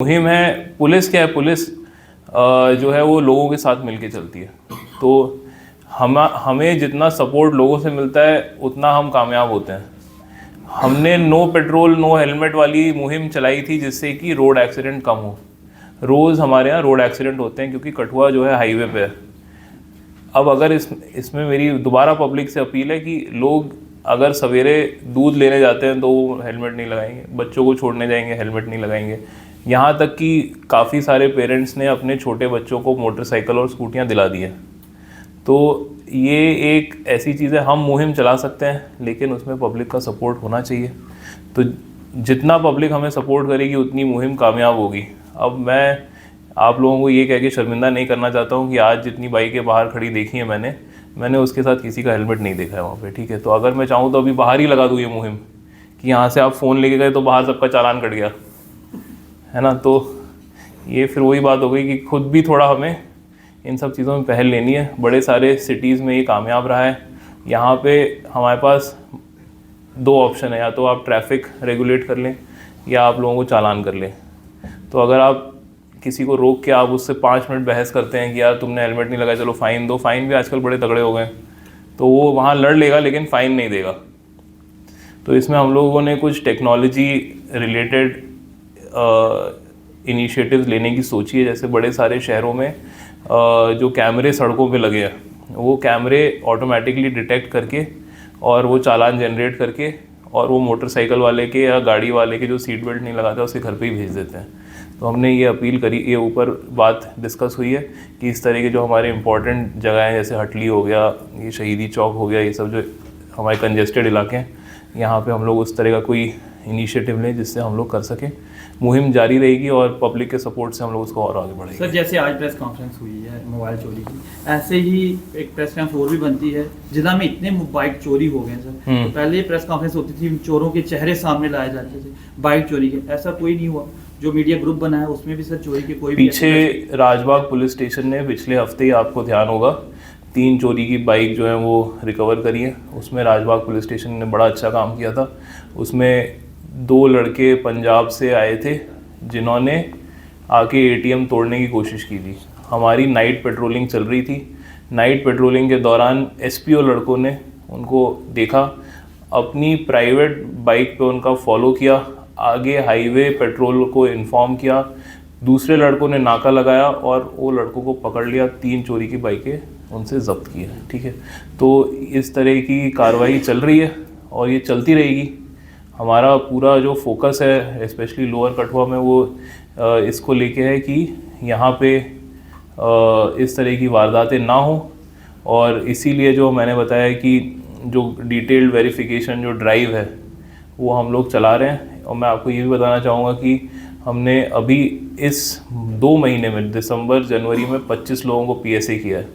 मुहिम है। पुलिस क्या है, पुलिस जो है वो लोगों के साथ मिलके चलती है। तो हमें जितना सपोर्ट लोगों से मिलता है उतना हम कामयाब होते हैं। हमने नो पेट्रोल नो हेलमेट वाली मुहिम चलाई थी जिससे कि रोड एक्सीडेंट कम हो। रोज़ हमारे यहाँ रोड एक्सीडेंट होते हैं क्योंकि कठुआ जो है हाईवे पे है। अब अगर इसमें मेरी दोबारा पब्लिक से अपील है कि लोग अगर सवेरे दूध लेने जाते हैं तो वो हेलमेट नहीं लगाएंगे, बच्चों को छोड़ने जाएंगे हेलमेट नहीं लगाएंगे। यहाँ तक कि काफ़ी सारे पेरेंट्स ने अपने छोटे बच्चों को मोटरसाइकिल और स्कूटियाँ दिला दी हैं। तो ये एक ऐसी चीज़ है, हम मुहिम चला सकते हैं लेकिन उसमें पब्लिक का सपोर्ट होना चाहिए। तो जितना पब्लिक हमें सपोर्ट करेगी उतनी मुहिम कामयाब होगी। अब मैं आप लोगों को ये कह के शर्मिंदा नहीं करना चाहता हूँ कि आज जितनी बाइकें बाहर खड़ी देखी हैं मैंने उसके साथ किसी का हेलमेट नहीं देखा है वहाँ पे, ठीक है। तो अगर मैं चाहूँ तो अभी बाहर ही लगा दूँ ये मुहिम कि यहाँ से आप फ़ोन लेके गए तो बाहर सबका चालान कट गया, है ना। तो ये फिर वही बात हो गई कि खुद भी थोड़ा हमें इन सब चीज़ों में पहल लेनी है। बड़े सारे सिटीज़ में ये कामयाब रहा है। यहाँ पे हमारे पास दो ऑप्शन है, या तो आप ट्रैफिक रेगुलेट कर लें या आप लोगों को चालान कर लें। तो अगर आप किसी को रोक के आप उससे 5 मिनट बहस करते हैं कि यार तुमने हेलमेट नहीं लगाया चलो फ़ाइन दो, फ़ाइन भी आजकल बड़े तगड़े हो गए, तो वो वहाँ लड़ लेगा लेकिन फ़ाइन नहीं देगा। तो इसमें हम लोगों ने कुछ टेक्नोलॉजी रिलेटेड इनिशिएटिव्स लेने की सोची है। जैसे बड़े सारे शहरों में जो कैमरे सड़कों पे लगे हैं वो कैमरे ऑटोमेटिकली डिटेक्ट करके और वो चालान जनरेट करके और वो मोटरसाइकिल वाले के या गाड़ी वाले के जो सीट बेल्ट नहीं लगाते उसके घर पे ही भेज देते हैं। तो हमने ये अपील करी, ये ऊपर बात डिस्कस हुई है कि इस तरह के जो हमारे इंपॉर्टेंट जगह हैं जैसे हटली हो गया, ये शहीदी चौक हो गया, ये सब जो हमारे कंजेस्टेड इलाके हैं यहाँ पे हम लोग उस तरह का कोई इनिशिएटिव लें जिससे हम लोग कर सकें। मुहिम जारी रहेगी और पब्लिक के सपोर्ट से हम लोग उसको और आगे बढ़ेंगे। सर जैसे आज प्रेस कॉन्फ्रेंस हुई है मोबाइल चोरी की, ऐसे ही एक प्रेस कॉन्फ्रेंस और भी बनती है। जिला में इतने बाइक चोरी हो गए सर, तो पहले प्रेस कॉन्फ्रेंस होती थी, चोरों के चेहरे सामने लाए जाते थे बाइक चोरी के, ऐसा कोई नहीं हुआ। जो मीडिया ग्रुप बना है उसमें भी सर चोरी के कोई पीछे राजबाग पुलिस स्टेशन ने पिछले हफ्ते ही, आपको ध्यान होगा, 3 चोरी की बाइक जो है वो रिकवर करी है। उसमें राजबाग पुलिस स्टेशन ने बड़ा अच्छा काम किया था। उसमें 2 लड़के पंजाब से आए थे जिन्होंने आके एटीएम तोड़ने की कोशिश की थी। हमारी नाइट पेट्रोलिंग चल रही थी। नाइट पेट्रोलिंग के दौरान एसपीओ लड़कों ने उनको देखा, अपनी प्राइवेट बाइक पे उनका फॉलो किया, आगे हाईवे पेट्रोल को इन्फॉर्म किया, दूसरे लड़कों ने नाका लगाया और वो लड़कों को पकड़ लिया। 3 चोरी की बाइकें उनसे जब्त की है, ठीक है। तो इस तरह की कार्रवाई चल रही है और ये चलती रहेगी। हमारा पूरा जो फोकस है स्पेशली लोअर कठुआ में वो इसको लेके है कि यहाँ पे इस तरह की वारदातें ना हो, और इसीलिए जो मैंने बताया कि जो डिटेल्ड वेरिफिकेशन जो ड्राइव है वो हम लोग चला रहे हैं। और मैं आपको ये भी बताना चाहूँगा कि हमने अभी इस 2 महीने में दिसंबर जनवरी में 25 लोगों को पीएसए किया है,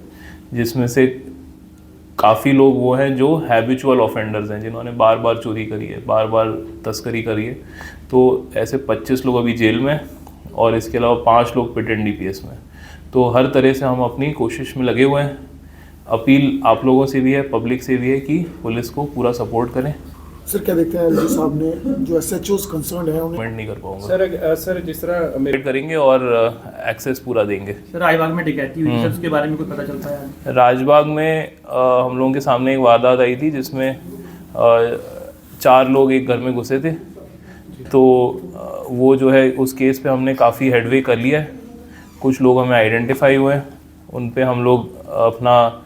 जिसमें से काफ़ी लोग वो हैं जो हैबिचुअल ऑफेंडर्स हैं, जिन्होंने बार बार चोरी करी है, बार बार तस्करी करी है। तो ऐसे 25 लोग अभी जेल में और इसके अलावा 5 लोग पिट एनडीपीएस में। तो हर तरह से हम अपनी कोशिश में लगे हुए हैं। अपील आप लोगों से भी है, पब्लिक से भी है कि पुलिस को पूरा सपोर्ट करें। सर क्या देखते हैं एलजी साहब ने जो एसएचओस कंसर्न है उन्हें कमेंट नहीं कर पाऊंगा सर जिस तरह मेरिट करेंगे और एक्सेस पूरा देंगे। सर राजबाग में डकैती हुई सर, उसके बारे में कुछ पता चलता है? राजबाग में हम लोगों के सामने एक वारदात आई थी जिसमें 4 लोग एक घर में घुसे थे। तो वो जो है उस केस पे हमने काफ़ी हेडवे कर लिया है। कुछ लोग हमें आइडेंटिफाई हुए हैं, उन पे हम लोग अपना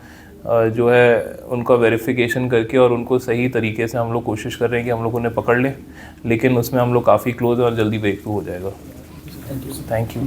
जो है उनका वेरिफिकेशन करके और उनको सही तरीके से हम लोग कोशिश कर रहे हैं कि हम लोग उन्हें पकड़ लें, लेकिन उसमें हम लोग काफ़ी क्लोज हैं और जल्दी ब्रेक थ्रू हो जाएगा। Thank you.